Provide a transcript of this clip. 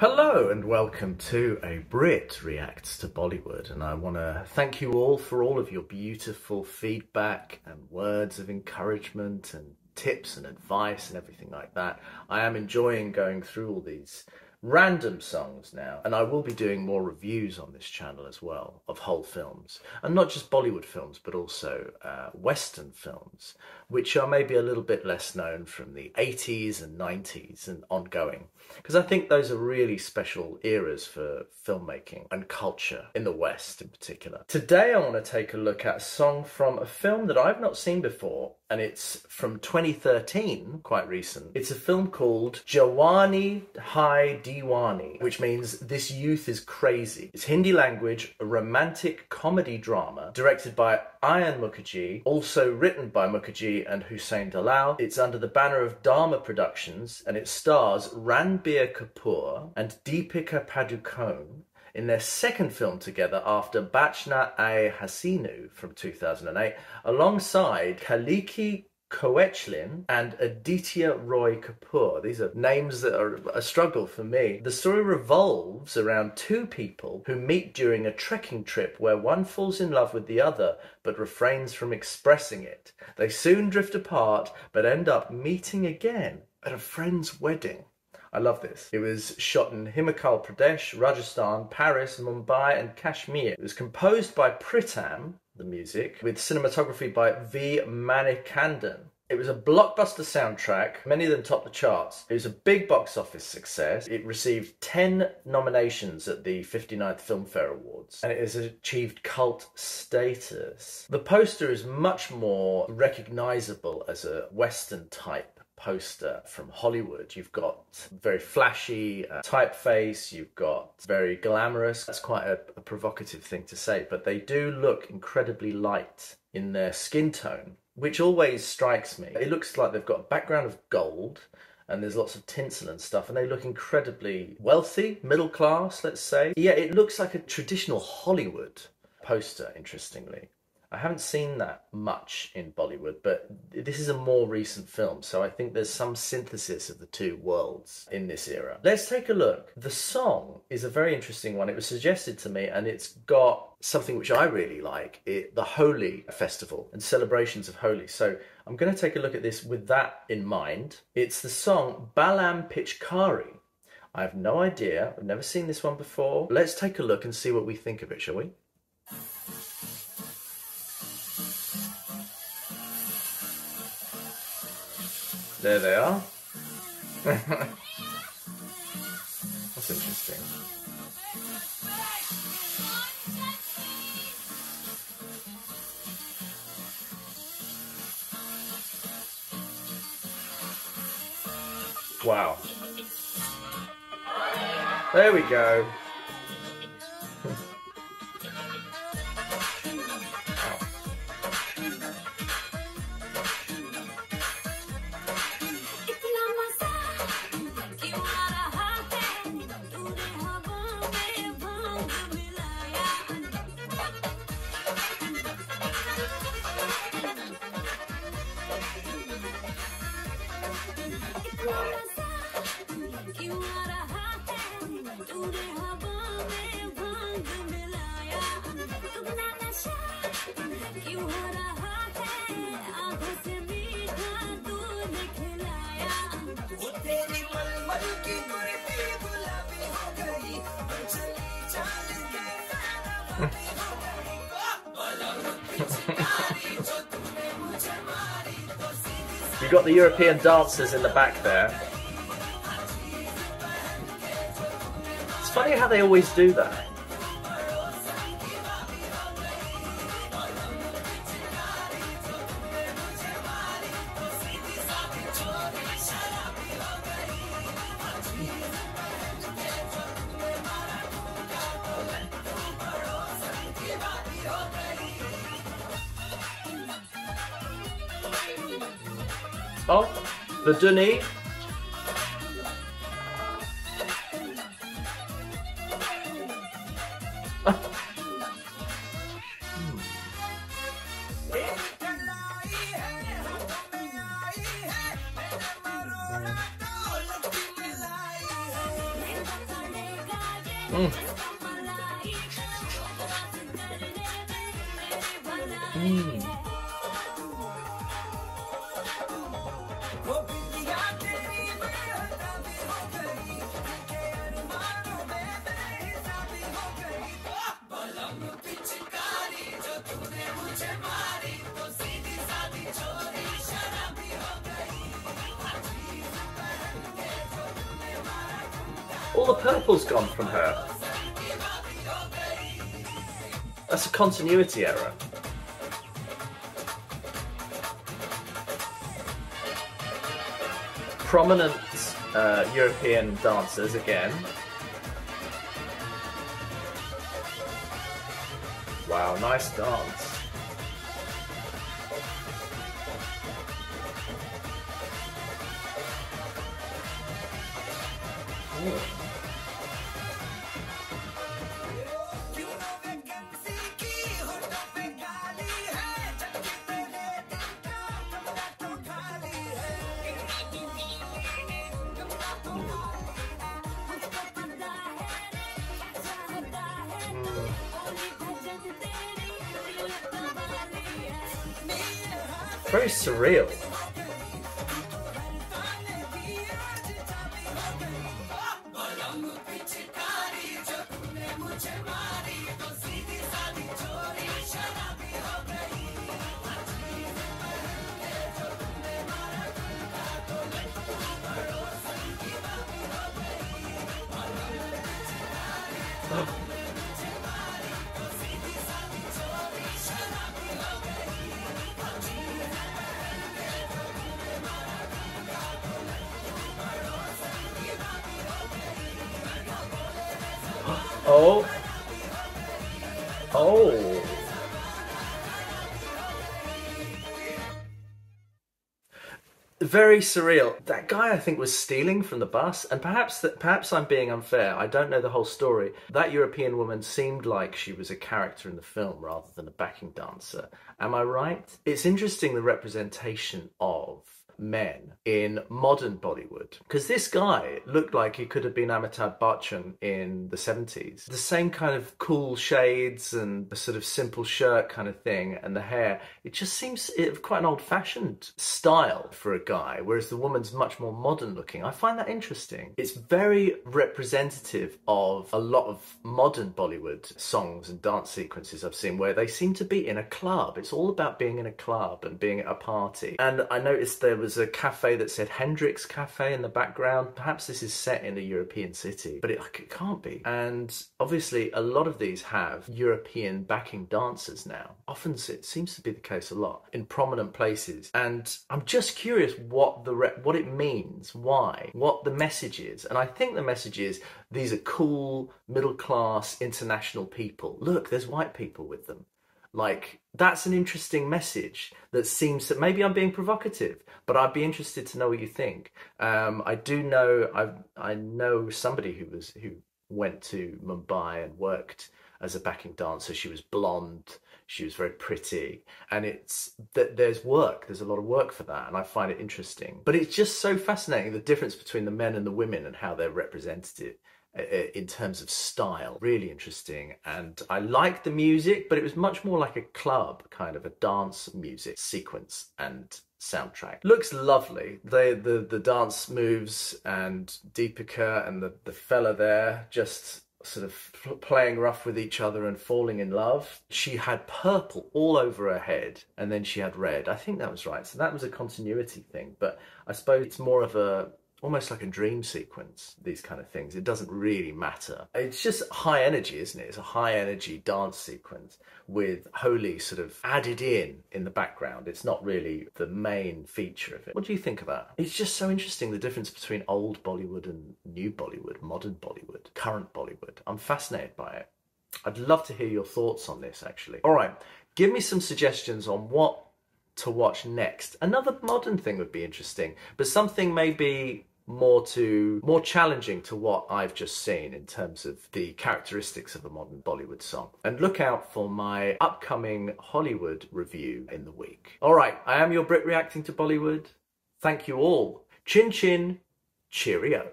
Hello and welcome to a Brit Reacts to Bollywood, and I want to thank you all for all of your beautiful feedback and words of encouragement and tips and advice and everything like that. I am enjoying going through all these random songs now, and I will be doing more reviews on this channel as well of whole films, and not just Bollywood films but also Western films, which are maybe a little bit less known from the 80s and 90s and ongoing, because I think those are really special eras for filmmaking and culture in the West in particular. Today I want to take a look at a song from a film that I've not seen before, and it's from 2013, quite recent. It's a film called Jawani Hai Deewani, which means This Youth is Crazy. It's Hindi language, a romantic comedy drama directed by Ayan Mukherjee, also written by Mukherjee and Hussain Dalal. It's under the banner of Dharma Productions, and it stars Ranbir Kapoor and Deepika Padukone in their second film together after Bachna Ae Hasinu from 2008, alongside Kaliki Koechlin and Aditya Roy Kapoor. These are names that are a struggle for me. The story revolves around two people who meet during a trekking trip where one falls in love with the other but refrains from expressing it. They soon drift apart but end up meeting again at a friend's wedding. I love this. It was shot in Himachal Pradesh, Rajasthan, Paris, Mumbai and Kashmir. It was composed by Pritam, the music, with cinematography by V. Manikandan. It was a blockbuster soundtrack, many of them topped the charts. It was a big box office success. It received 10 nominations at the 59th Filmfare Awards, and it has achieved cult status. The poster is much more recognisable as a Western type poster from Hollywood. You've got very flashy typeface, you've got very glamorous. That's quite a provocative thing to say, but they do look incredibly light in their skin tone, which always strikes me. It looks like they've got a background of gold and there's lots of tinsel and stuff, and they look incredibly wealthy, middle class, let's say. Yeah, it looks like a traditional Hollywood poster, interestingly. I haven't seen that much in Bollywood, but this is a more recent film, so I think there's some synthesis of the two worlds in this era. Let's take a look. The song is a very interesting one. It was suggested to me, and it's got something which I really like, the Holi festival and celebrations of Holi. So I'm going to take a look at this with that in mind. It's the song Balam Pichkari. I have no idea. I've never seen this one before. Let's take a look and see what we think of it, shall we? There they are. That's interesting. Wow. There we go. You've got the European dancers in the back there. It's funny how they always do that. Oh, the Duni. Mm. Mm. All the purple's gone from her. That's a continuity error. Prominent European dancers again. Wow, nice dance. Ooh. Very surreal. Oh. Oh. Very surreal. That guy, I think, was stealing from the bus, and perhaps I'm being unfair. I don't know the whole story. That European woman seemed like she was a character in the film rather than a backing dancer. Am I right? It's interesting, the representation of men in modern Bollywood, because this guy looked like he could have been Amitabh Bachchan in the 70s. The same kind of cool shades and the sort of simple shirt kind of thing, and the hair. It just seems quite an old-fashioned style for a guy, whereas the woman's much more modern looking. I find that interesting. It's very representative of a lot of modern Bollywood songs and dance sequences I've seen, where they seem to be in a club. It's all about being in a club and being at a party. And I noticed there was a cafe that said Hendrix Cafe in the background. Perhaps this is set in a European city, but it can't be. And obviously a lot of these have European backing dancers now. Often it seems to be the case a lot in prominent places. And I'm just curious what it means, why, what the message is. And I think the message is these are cool, middle-class, international people. Look, there's white people with them. Like, that's an interesting message that seems that maybe I'm being provocative, but I'd be interested to know what you think. I know somebody who went to Mumbai and worked as a backing dancer. She was blonde, she was very pretty, and it's that there's a lot of work for that, and I find it interesting. But it's just so fascinating, the difference between the men and the women and how they're represented in terms of style. Really interesting. And I liked the music, but it was much more like a club, kind of a dance music sequence and soundtrack. Looks lovely. The dance moves, and Deepika and the fella there just sort of playing rough with each other and falling in love. She had purple all over her head, and then she had red. I think that was right. So that was a continuity thing, but I suppose it's more of almost like a dream sequence, these kind of things. It doesn't really matter. It's just high energy, isn't it? It's a high energy dance sequence with Holi sort of added in the background. It's not really the main feature of it. What do you think of that? It's just so interesting, the difference between old Bollywood and new Bollywood, modern Bollywood, current Bollywood. I'm fascinated by it. I'd love to hear your thoughts on this, actually. All right, give me some suggestions on what to watch next. Another modern thing would be interesting, but something maybe more challenging to what I've just seen in terms of the characteristics of a modern Bollywood song. And look out for my upcoming Hollywood review in the week. All right, I am your Brit reacting to Bollywood. Thank you all. Chin chin, cheerio.